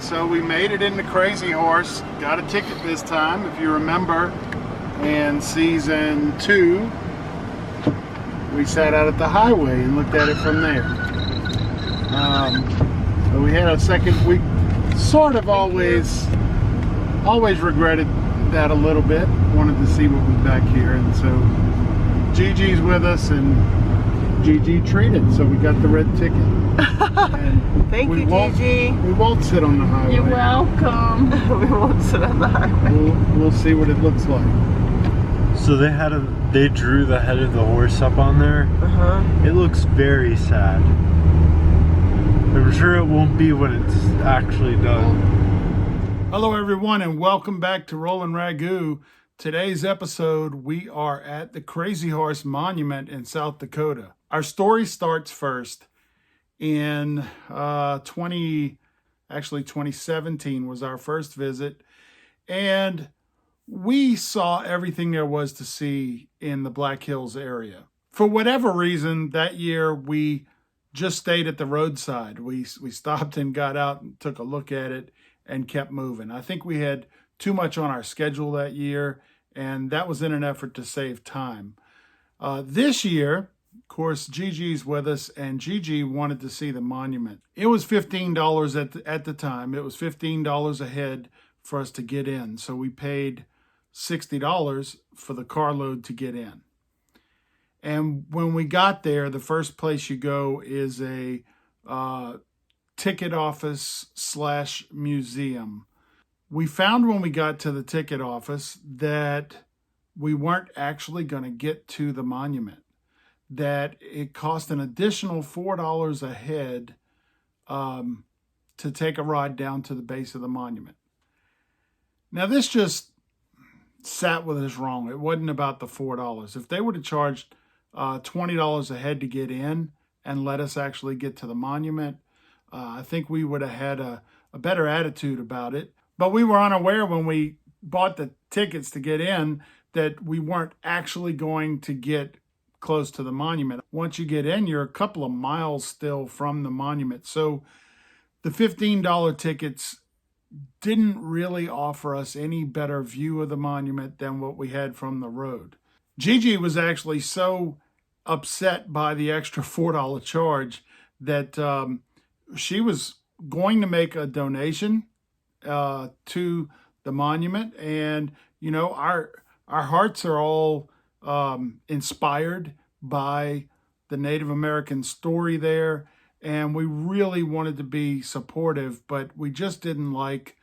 So we made it into Crazy Horse, got a ticket this time. If you remember, in season 2, we sat out at the highway and looked at it from there. But we had a second, we sort of always regretted that a little bit. Wanted to see what was back here, and so Gigi's with us, and Gigi treated, so we got the red ticket. Thank you, Gigi. We won't sit on the highway. You're welcome. We won't sit on the highway. We'll see what it looks like. So they drew the head of the horse up on there. It looks very sad. I'm sure it won't be when it's actually done. Hello everyone, and welcome back to Rollin' Ragu. Today's episode, we are at the Crazy Horse Monument in South Dakota. Our story starts first in 2017 was our first visit, and we saw everything there was to see in the Black Hills area. For whatever reason, that year we just stayed at the roadside. We stopped and got out and took a look at it and kept moving. I think we had too much on our schedule that year, and that was in an effort to save time. This year, of course, Gigi's with us, and Gigi wanted to see the monument. It was $15 at the time. It was $15 a head for us to get in. So we paid $60 for the carload to get in. And when we got there, the first place you go is a ticket office / museum. We found when we got to the ticket office that we weren't actually going to get to the monument, that it cost an additional $4 a head to take a ride down to the base of the monument. Now, this just sat with us wrong. It wasn't about the $4. If they would have charged $20 a head to get in and let us actually get to the monument, I think we would have had a better attitude about it. But we were unaware when we bought the tickets to get in that we weren't actually going to get close to the monument. Once you get in, you're a couple of miles still from the monument. So the $15 tickets didn't really offer us any better view of the monument than what we had from the road. Gigi was actually so upset by the extra $4 charge that she was going to make a donation to the monument. And, you know, our hearts are all inspired by the Native American story there. And we really wanted to be supportive, but we just didn't like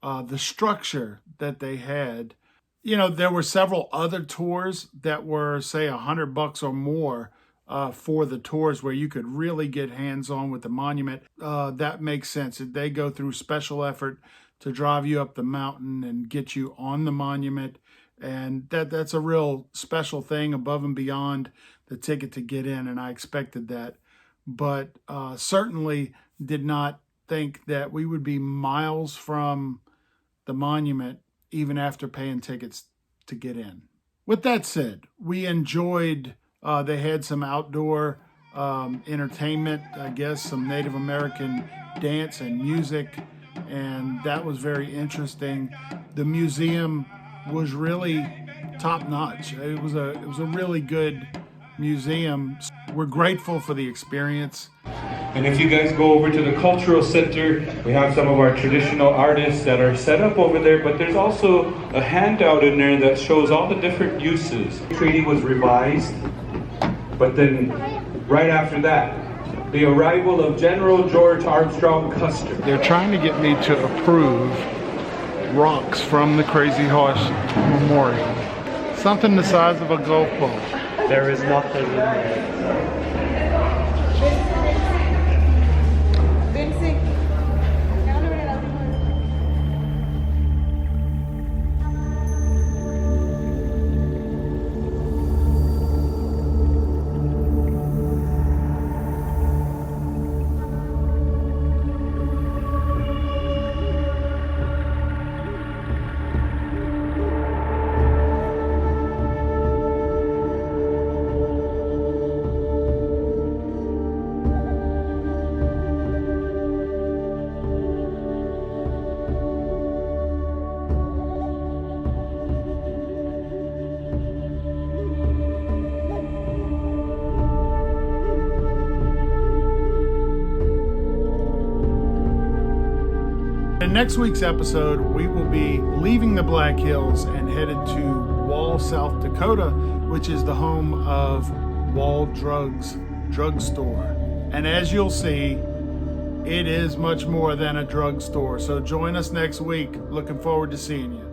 the structure that they had. You know, there were several other tours that were, say, $100 or more for the tours where you could really get hands-on with the monument. That makes sense. They go through special effort to drive you up the mountain and get you on the monument. And that's a real special thing above and beyond the ticket to get in, and I expected that. But certainly did not think that we would be miles from the monument even after paying tickets to get in. With that said, we enjoyed, they had some outdoor entertainment, I guess, some Native American dance and music, and that was very interesting. The museum was really top notch. It was a really good museum. We're grateful for the experience. And if you guys go over to the cultural center, we have some of our traditional artists that are set up over there, but there's also a handout in there that shows all the different uses. The treaty was revised, but then right after that, the arrival of General George Armstrong Custer. They're trying to get me to approve rocks from the Crazy Horse Memorial. Something the size of a golf ball. There is nothing in there. In next week's episode, we will be leaving the Black Hills and headed to Wall, South Dakota, which is the home of Wall Drugs Drugstore. And as you'll see, it is much more than a drugstore. So join us next week. Looking forward to seeing you.